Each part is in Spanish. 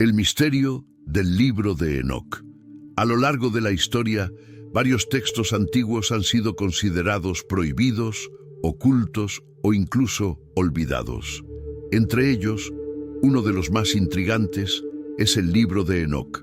El misterio del libro de Enoc. A lo largo de la historia, varios textos antiguos han sido considerados prohibidos, ocultos o incluso olvidados. Entre ellos, uno de los más intrigantes es el libro de Enoc,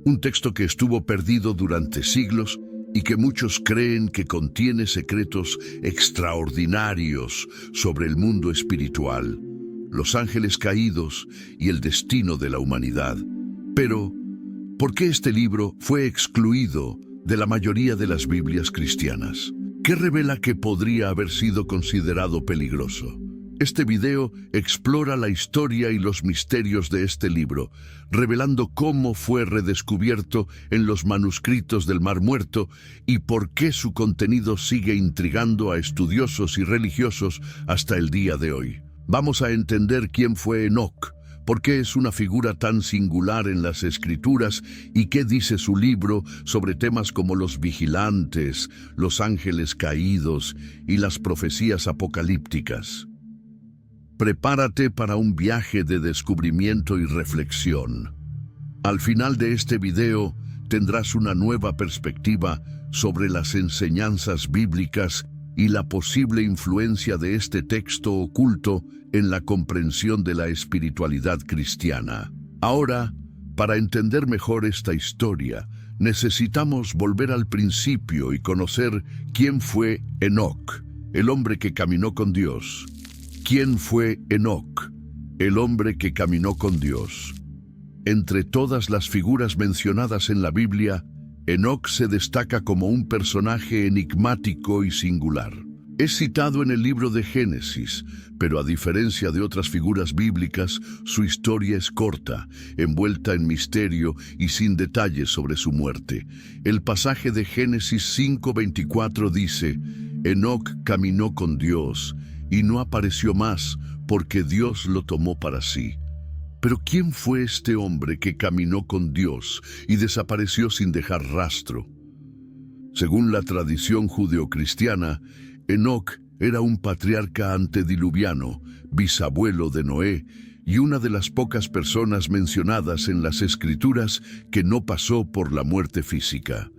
un texto que estuvo perdido durante siglos y que muchos creen que contiene secretos extraordinarios sobre el mundo espiritual, los ángeles caídos y el destino de la humanidad. Pero, ¿por qué este libro fue excluido de la mayoría de las Biblias cristianas? ¿Qué revela que podría haber sido considerado peligroso? Este video explora la historia y los misterios de este libro, revelando cómo fue redescubierto en los manuscritos del Mar Muerto y por qué su contenido sigue intrigando a estudiosos y religiosos hasta el día de hoy. Vamos a entender quién fue Enoc, por qué es una figura tan singular en las Escrituras y qué dice su libro sobre temas como los vigilantes, los ángeles caídos y las profecías apocalípticas. Prepárate para un viaje de descubrimiento y reflexión. Al final de este video tendrás una nueva perspectiva sobre las enseñanzas bíblicas y la posible influencia de este texto oculto en la comprensión de la espiritualidad cristiana. Ahora, para entender mejor esta historia, necesitamos volver al principio y conocer quién fue Enoc, el hombre que caminó con Dios. ¿Quién fue Enoc, el hombre que caminó con Dios? Entre todas las figuras mencionadas en la Biblia, Enoc se destaca como un personaje enigmático y singular. Es citado en el libro de Génesis, pero a diferencia de otras figuras bíblicas, su historia es corta, envuelta en misterio y sin detalles sobre su muerte. El pasaje de Génesis 5:24 dice: Enoc caminó con Dios y no apareció más porque Dios lo tomó para sí. Pero ¿quién fue este hombre que caminó con Dios y desapareció sin dejar rastro? Según la tradición judeocristiana, Enoc era un patriarca antediluviano, bisabuelo de Noé, y una de las pocas personas mencionadas en las Escrituras que no pasó por la muerte física.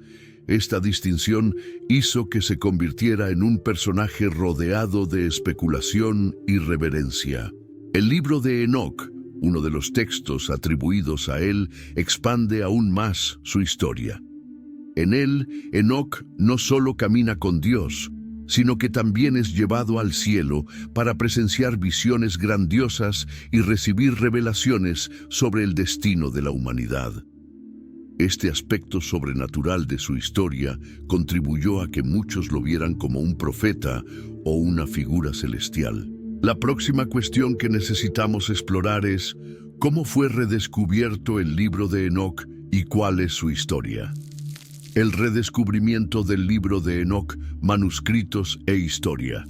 Esta distinción hizo que se convirtiera en un personaje rodeado de especulación y reverencia. El libro de Enoc, uno de los textos atribuidos a él, expande aún más su historia. En él, Enoc no solo camina con Dios, sino que también es llevado al cielo para presenciar visiones grandiosas y recibir revelaciones sobre el destino de la humanidad. Este aspecto sobrenatural de su historia contribuyó a que muchos lo vieran como un profeta o una figura celestial. La próxima cuestión que necesitamos explorar es: ¿cómo fue redescubierto el libro de Enoc y cuál es su historia? El redescubrimiento del libro de Enoc, manuscritos e historia.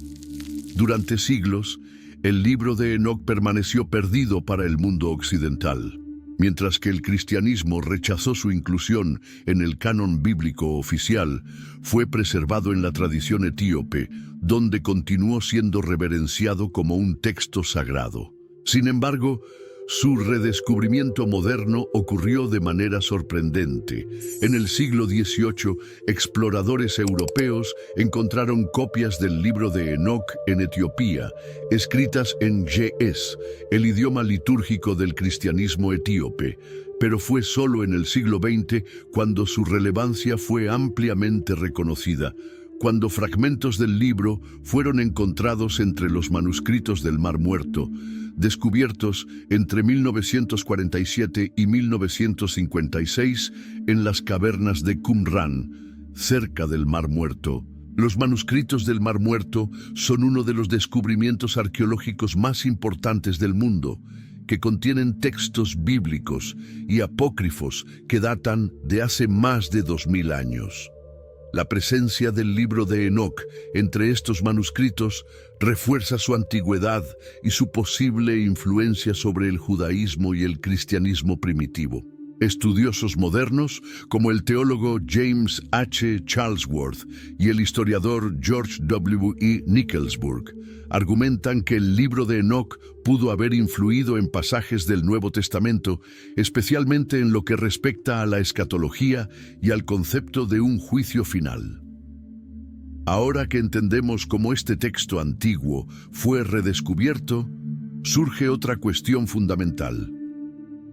Durante siglos, el libro de Enoc permaneció perdido para el mundo occidental. Mientras que el cristianismo rechazó su inclusión en el canon bíblico oficial, fue preservado en la tradición etíope, donde continuó siendo reverenciado como un texto sagrado. Sin embargo, su redescubrimiento moderno ocurrió de manera sorprendente. En el siglo XVIII, exploradores europeos encontraron copias del libro de Enoc en Etiopía, escritas en ge'ez, el idioma litúrgico del cristianismo etíope, pero fue solo en el siglo XX cuando su relevancia fue ampliamente reconocida, cuando fragmentos del libro fueron encontrados entre los manuscritos del Mar Muerto, descubiertos entre 1947 y 1956 en las cavernas de Qumran, cerca del Mar Muerto. Los manuscritos del Mar Muerto son uno de los descubrimientos arqueológicos más importantes del mundo, que contienen textos bíblicos y apócrifos que datan de hace más de 2000 años. La presencia del libro de Enoc entre estos manuscritos refuerza su antigüedad y su posible influencia sobre el judaísmo y el cristianismo primitivo. Estudiosos modernos, como el teólogo James H. Charlesworth y el historiador George W. E. Nicholsburg, argumentan que el libro de Enoc pudo haber influido en pasajes del Nuevo Testamento, especialmente en lo que respecta a la escatología y al concepto de un juicio final. Ahora que entendemos cómo este texto antiguo fue redescubierto, surge otra cuestión fundamental.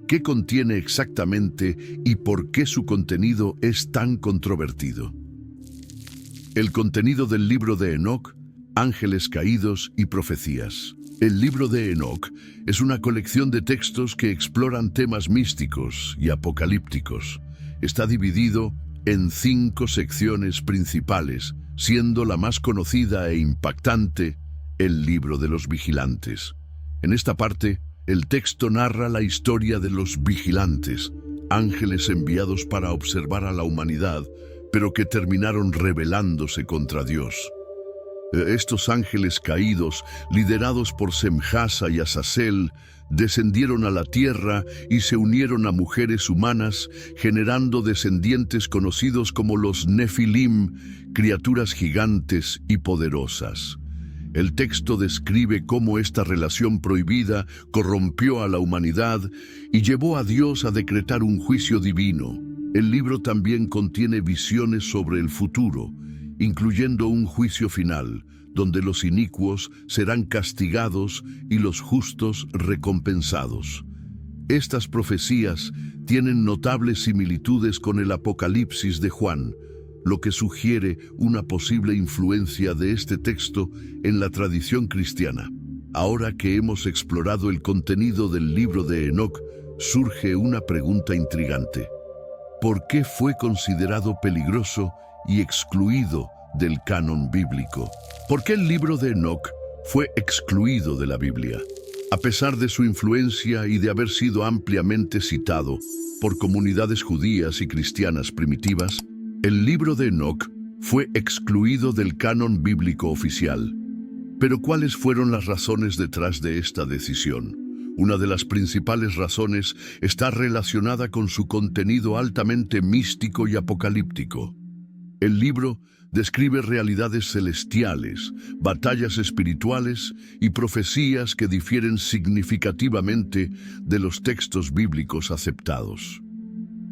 ¿Qué contiene exactamente y por qué su contenido es tan controvertido? El contenido del libro de Enoc, ángeles caídos y profecías. El libro de Enoc es una colección de textos que exploran temas místicos y apocalípticos. Está dividido en 5 secciones principales, siendo la más conocida e impactante el libro de los vigilantes. En esta parte, el texto narra la historia de los vigilantes, ángeles enviados para observar a la humanidad, pero que terminaron rebelándose contra Dios. Estos ángeles caídos, liderados por Semjasa y Azazel, descendieron a la tierra y se unieron a mujeres humanas, generando descendientes conocidos como los Nefilim, criaturas gigantes y poderosas. El texto describe cómo esta relación prohibida corrompió a la humanidad y llevó a Dios a decretar un juicio divino. El libro también contiene visiones sobre el futuro, incluyendo un juicio final, donde los inicuos serán castigados y los justos recompensados. Estas profecías tienen notables similitudes con el Apocalipsis de Juan, lo que sugiere una posible influencia de este texto en la tradición cristiana. Ahora que hemos explorado el contenido del libro de Enoc, surge una pregunta intrigante. ¿Por qué fue considerado peligroso y excluido del canon bíblico? ¿Por qué el libro de Enoc fue excluido de la Biblia? A pesar de su influencia y de haber sido ampliamente citado por comunidades judías y cristianas primitivas, el libro de Enoc fue excluido del canon bíblico oficial. Pero ¿cuáles fueron las razones detrás de esta decisión? Una de las principales razones está relacionada con su contenido altamente místico y apocalíptico. El libro describe realidades celestiales, batallas espirituales y profecías que difieren significativamente de los textos bíblicos aceptados.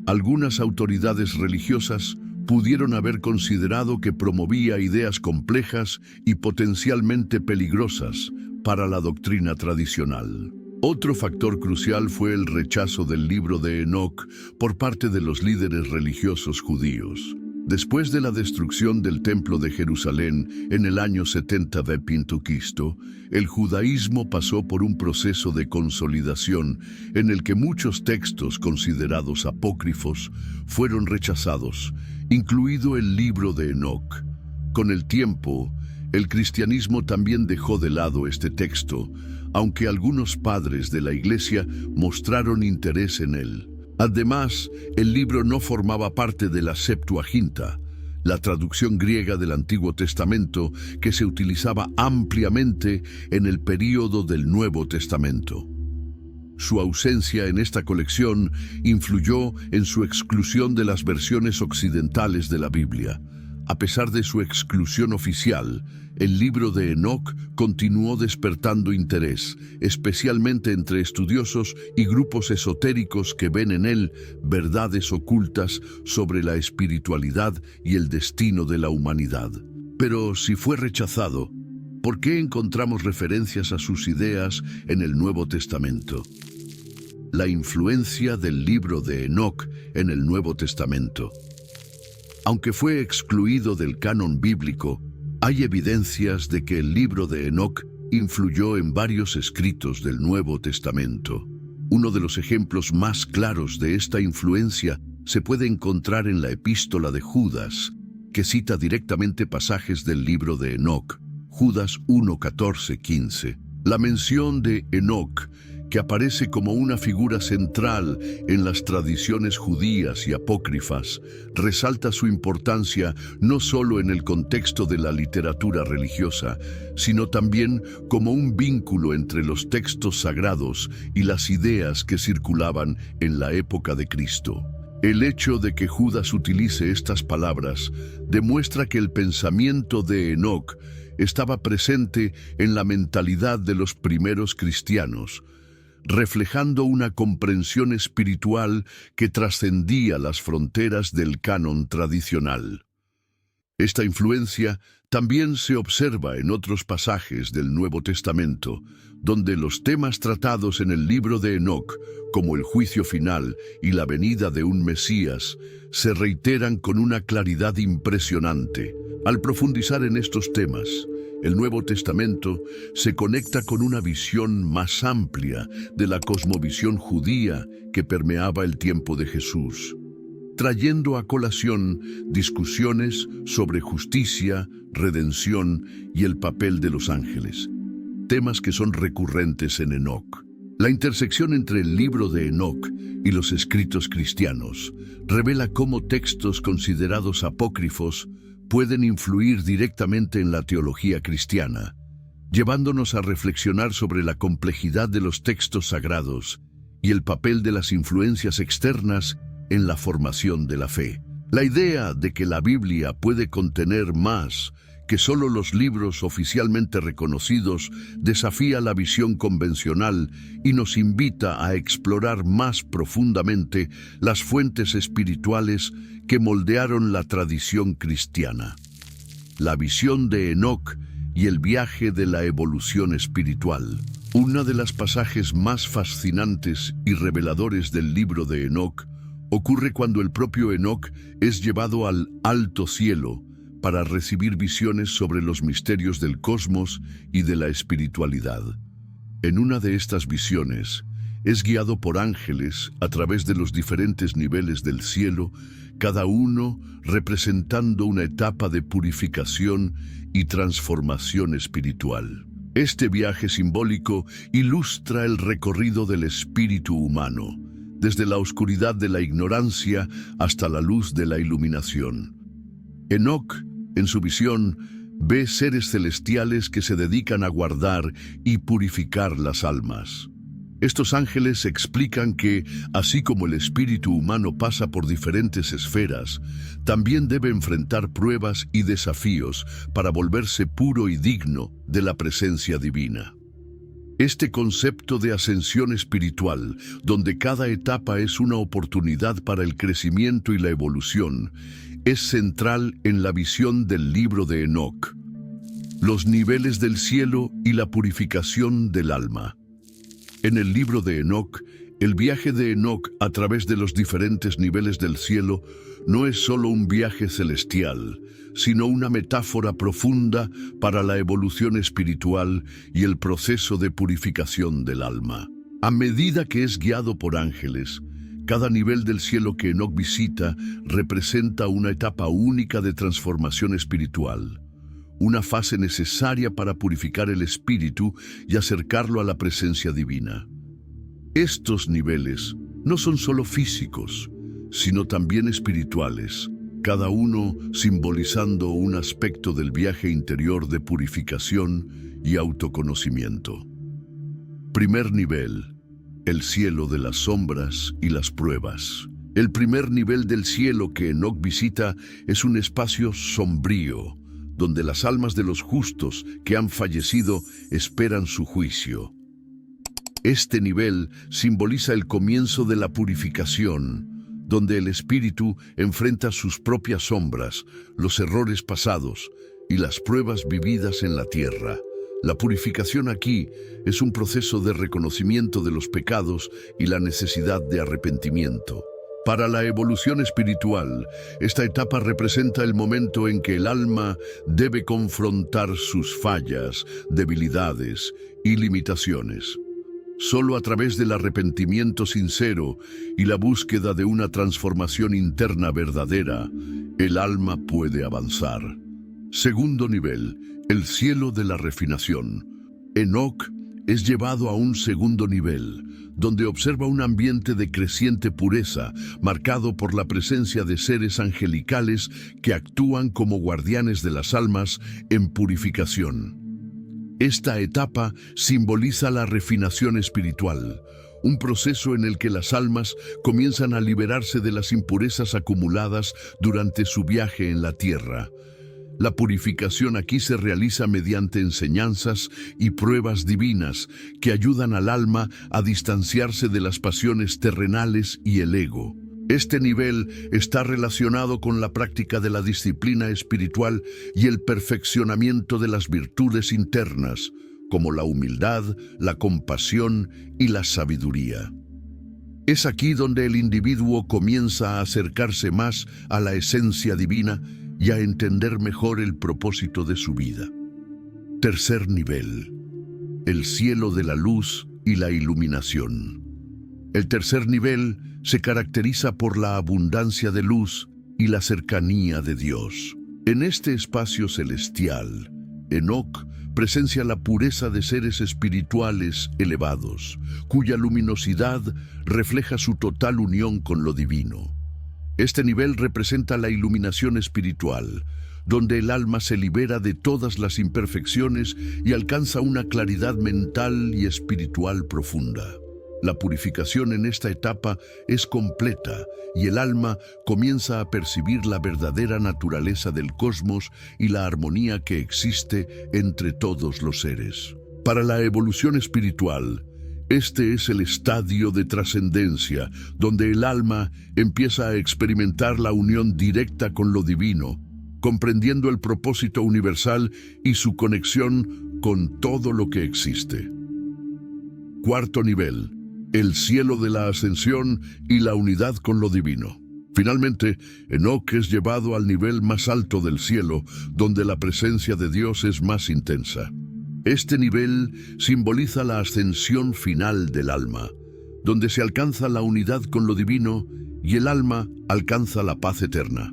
Algunas autoridades religiosas pudieron haber considerado que promovía ideas complejas y potencialmente peligrosas para la doctrina tradicional. Otro factor crucial fue el rechazo del libro de Enoc por parte de los líderes religiosos judíos. Después de la destrucción del Templo de Jerusalén en el año 70 d.C., el judaísmo pasó por un proceso de consolidación en el que muchos textos considerados apócrifos fueron rechazados, incluido el libro de Enoc. Con el tiempo, el cristianismo también dejó de lado este texto, aunque algunos padres de la Iglesia mostraron interés en él. Además, el libro no formaba parte de la Septuaginta, la traducción griega del Antiguo Testamento que se utilizaba ampliamente en el período del Nuevo Testamento. Su ausencia en esta colección influyó en su exclusión de las versiones occidentales de la Biblia. A pesar de su exclusión oficial, el libro de Enoc continuó despertando interés, especialmente entre estudiosos y grupos esotéricos que ven en él verdades ocultas sobre la espiritualidad y el destino de la humanidad. Pero si fue rechazado, ¿por qué encontramos referencias a sus ideas en el Nuevo Testamento? La influencia del libro de Enoc en el Nuevo Testamento. Aunque fue excluido del canon bíblico, hay evidencias de que el libro de Enoc influyó en varios escritos del Nuevo Testamento. Uno de los ejemplos más claros de esta influencia se puede encontrar en la Epístola de Judas, que cita directamente pasajes del libro de Enoc, Judas 1:14-15. La mención de Enoc, que aparece como una figura central en las tradiciones judías y apócrifas, resalta su importancia no solo en el contexto de la literatura religiosa, sino también como un vínculo entre los textos sagrados y las ideas que circulaban en la época de Cristo. El hecho de que Judas utilice estas palabras demuestra que el pensamiento de Enoc estaba presente en la mentalidad de los primeros cristianos, reflejando una comprensión espiritual que trascendía las fronteras del canon tradicional. Esta influencia también se observa en otros pasajes del Nuevo Testamento, donde los temas tratados en el libro de Enoc, como el juicio final y la venida de un Mesías, se reiteran con una claridad impresionante. Al profundizar en estos temas, el Nuevo Testamento se conecta con una visión más amplia de la cosmovisión judía que permeaba el tiempo de Jesús, trayendo a colación discusiones sobre justicia, redención y el papel de los ángeles, temas que son recurrentes en Enoc. La intersección entre el libro de Enoc y los escritos cristianos revela cómo textos considerados apócrifos pueden influir directamente en la teología cristiana, llevándonos a reflexionar sobre la complejidad de los textos sagrados y el papel de las influencias externas en la formación de la fe. La idea de que la Biblia puede contener más que solo los libros oficialmente reconocidos desafía la visión convencional y nos invita a explorar más profundamente las fuentes espirituales que moldearon la tradición cristiana. La visión de Enoc y el viaje de la evolución espiritual. Uno de los pasajes más fascinantes y reveladores del libro de Enoc ocurre cuando el propio Enoc es llevado al alto cielo para recibir visiones sobre los misterios del cosmos y de la espiritualidad. En una de estas visiones, es guiado por ángeles a través de los diferentes niveles del cielo, cada uno representando una etapa de purificación y transformación espiritual. Este viaje simbólico ilustra el recorrido del espíritu humano, desde la oscuridad de la ignorancia hasta la luz de la iluminación. Enoc, en su visión, ve seres celestiales que se dedican a guardar y purificar las almas. Estos ángeles explican que, así como el espíritu humano pasa por diferentes esferas, también debe enfrentar pruebas y desafíos para volverse puro y digno de la presencia divina. Este concepto de ascensión espiritual, donde cada etapa es una oportunidad para el crecimiento y la evolución, es central en la visión del libro de Enoc. Los niveles del cielo y la purificación del alma. En el libro de Enoc, el viaje de Enoc a través de los diferentes niveles del cielo no es solo un viaje celestial, sino una metáfora profunda para la evolución espiritual y el proceso de purificación del alma. A medida que es guiado por ángeles, cada nivel del cielo que Enoc visita representa una etapa única de transformación espiritual, una fase necesaria para purificar el espíritu y acercarlo a la presencia divina. Estos niveles no son solo físicos, sino también espirituales, cada uno simbolizando un aspecto del viaje interior de purificación y autoconocimiento. Primer nivel: el cielo de las sombras y las pruebas. El primer nivel del cielo que Enoc visita es un espacio sombrío, donde las almas de los justos que han fallecido esperan su juicio. Este nivel simboliza el comienzo de la purificación, donde el espíritu enfrenta sus propias sombras, los errores pasados y las pruebas vividas en la tierra. La purificación aquí es un proceso de reconocimiento de los pecados y la necesidad de arrepentimiento. Para la evolución espiritual, esta etapa representa el momento en que el alma debe confrontar sus fallas, debilidades y limitaciones. Solo a través del arrepentimiento sincero y la búsqueda de una transformación interna verdadera, el alma puede avanzar. Segundo nivel: el cielo de la refinación. Enoc es llevado a un segundo nivel, donde observa un ambiente de creciente pureza, marcado por la presencia de seres angelicales que actúan como guardianes de las almas en purificación. Esta etapa simboliza la refinación espiritual, un proceso en el que las almas comienzan a liberarse de las impurezas acumuladas durante su viaje en la tierra. La purificación aquí se realiza mediante enseñanzas y pruebas divinas que ayudan al alma a distanciarse de las pasiones terrenales y el ego. Este nivel está relacionado con la práctica de la disciplina espiritual y el perfeccionamiento de las virtudes internas, como la humildad, la compasión y la sabiduría. Es aquí donde el individuo comienza a acercarse más a la esencia divina y a entender mejor el propósito de su vida. Tercer nivel: el cielo de la luz y la iluminación. El tercer nivel se caracteriza por la abundancia de luz y la cercanía de Dios. En este espacio celestial, Enoc presencia la pureza de seres espirituales elevados, cuya luminosidad refleja su total unión con lo divino. Este nivel representa la iluminación espiritual, donde el alma se libera de todas las imperfecciones y alcanza una claridad mental y espiritual profunda. La purificación en esta etapa es completa y el alma comienza a percibir la verdadera naturaleza del cosmos y la armonía que existe entre todos los seres. Para la evolución espiritual, este es el estadio de trascendencia, donde el alma empieza a experimentar la unión directa con lo divino, comprendiendo el propósito universal y su conexión con todo lo que existe. Cuarto nivel: el cielo de la ascensión y la unidad con lo divino. Finalmente, Enoc es llevado al nivel más alto del cielo, donde la presencia de Dios es más intensa. Este nivel simboliza la ascensión final del alma, donde se alcanza la unidad con lo divino y el alma alcanza la paz eterna.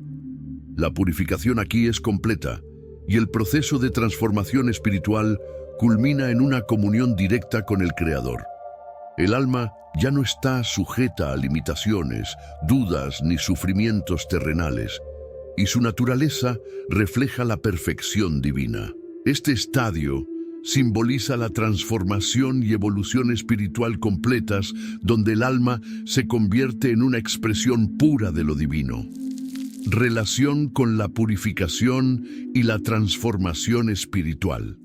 La purificación aquí es completa y el proceso de transformación espiritual culmina en una comunión directa con el Creador. El alma ya no está sujeta a limitaciones, dudas ni sufrimientos terrenales, y su naturaleza refleja la perfección divina. Este estadio simboliza la transformación y evolución espiritual completas, donde el alma se convierte en una expresión pura de lo divino. Relación con la purificación y la transformación espiritual.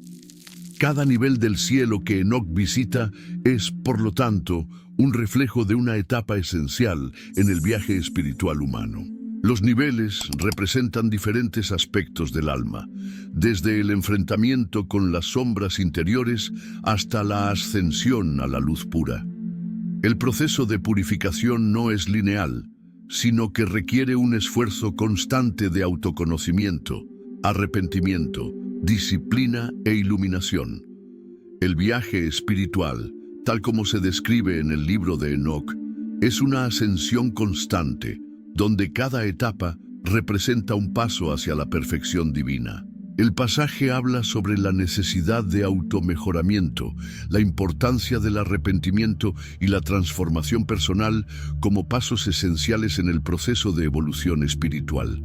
Cada nivel del cielo que Enoc visita es, por lo tanto, un reflejo de una etapa esencial en el viaje espiritual humano. Los niveles representan diferentes aspectos del alma, desde el enfrentamiento con las sombras interiores hasta la ascensión a la luz pura. El proceso de purificación no es lineal, sino que requiere un esfuerzo constante de autoconocimiento, arrepentimiento, disciplina e iluminación. El viaje espiritual, tal como se describe en el libro de Enoc, es una ascensión constante, donde cada etapa representa un paso hacia la perfección divina. El pasaje habla sobre la necesidad de automejoramiento, la importancia del arrepentimiento y la transformación personal como pasos esenciales en el proceso de evolución espiritual.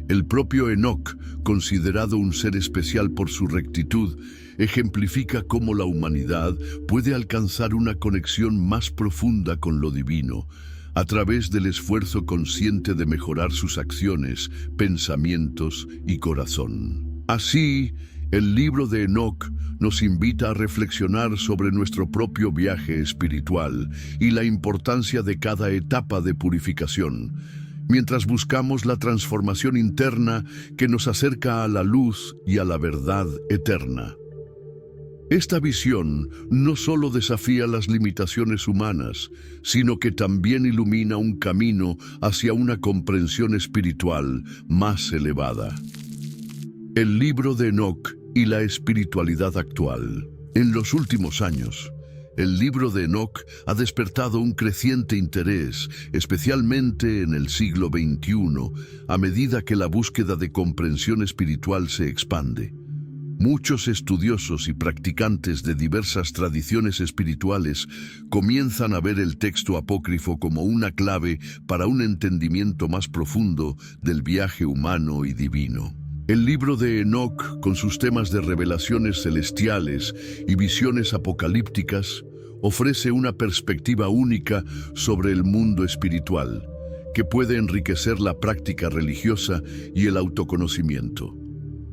El propio Enoc, considerado un ser especial por su rectitud, ejemplifica cómo la humanidad puede alcanzar una conexión más profunda con lo divino, a través del esfuerzo consciente de mejorar sus acciones, pensamientos y corazón. Así, el libro de Enoc nos invita a reflexionar sobre nuestro propio viaje espiritual y la importancia de cada etapa de purificación, mientras buscamos la transformación interna que nos acerca a la luz y a la verdad eterna. Esta visión no solo desafía las limitaciones humanas, sino que también ilumina un camino hacia una comprensión espiritual más elevada. El libro de Enoc y la espiritualidad actual. En los últimos años, el libro de Enoc ha despertado un creciente interés, especialmente en el siglo XXI, a medida que la búsqueda de comprensión espiritual se expande. Muchos estudiosos y practicantes de diversas tradiciones espirituales comienzan a ver el texto apócrifo como una clave para un entendimiento más profundo del viaje humano y divino. El libro de Enoc, con sus temas de revelaciones celestiales y visiones apocalípticas, ofrece una perspectiva única sobre el mundo espiritual, que puede enriquecer la práctica religiosa y el autoconocimiento.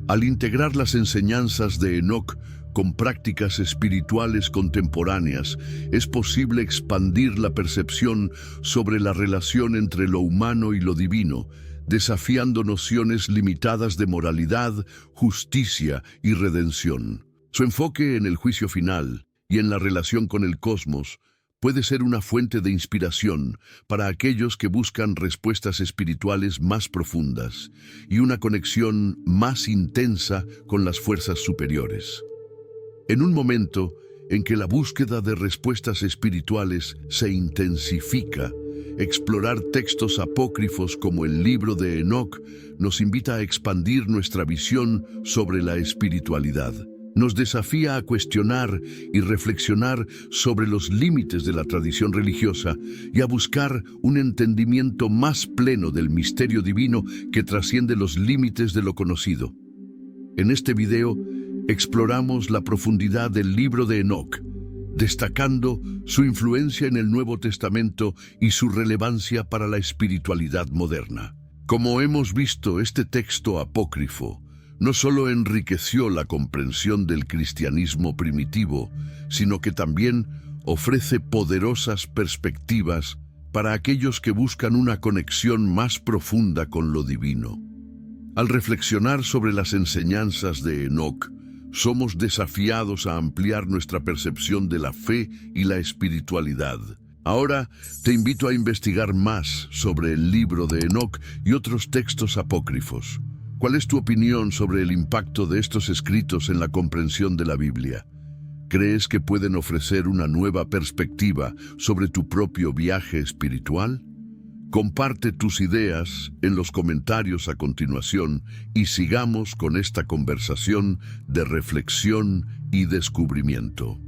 Al integrar las enseñanzas de Enoc con prácticas espirituales contemporáneas, es posible expandir la percepción sobre la relación entre lo humano y lo divino, desafiando nociones limitadas de moralidad, justicia y redención. Su enfoque en el juicio final y en la relación con el cosmos puede ser una fuente de inspiración para aquellos que buscan respuestas espirituales más profundas y una conexión más intensa con las fuerzas superiores. En un momento en que la búsqueda de respuestas espirituales se intensifica, explorar textos apócrifos como el libro de Enoc nos invita a expandir nuestra visión sobre la espiritualidad. Nos desafía a cuestionar y reflexionar sobre los límites de la tradición religiosa y a buscar un entendimiento más pleno del misterio divino que trasciende los límites de lo conocido. En este video exploramos la profundidad del libro de Enoc, destacando su influencia en el Nuevo Testamento y su relevancia para la espiritualidad moderna. Como hemos visto, este texto apócrifo no solo enriqueció la comprensión del cristianismo primitivo, sino que también ofrece poderosas perspectivas para aquellos que buscan una conexión más profunda con lo divino. Al reflexionar sobre las enseñanzas de Enoc, somos desafiados a ampliar nuestra percepción de la fe y la espiritualidad. Ahora te invito a investigar más sobre el libro de Enoc y otros textos apócrifos. ¿Cuál es tu opinión sobre el impacto de estos escritos en la comprensión de la Biblia? ¿Crees que pueden ofrecer una nueva perspectiva sobre tu propio viaje espiritual? Comparte tus ideas en los comentarios a continuación y sigamos con esta conversación de reflexión y descubrimiento.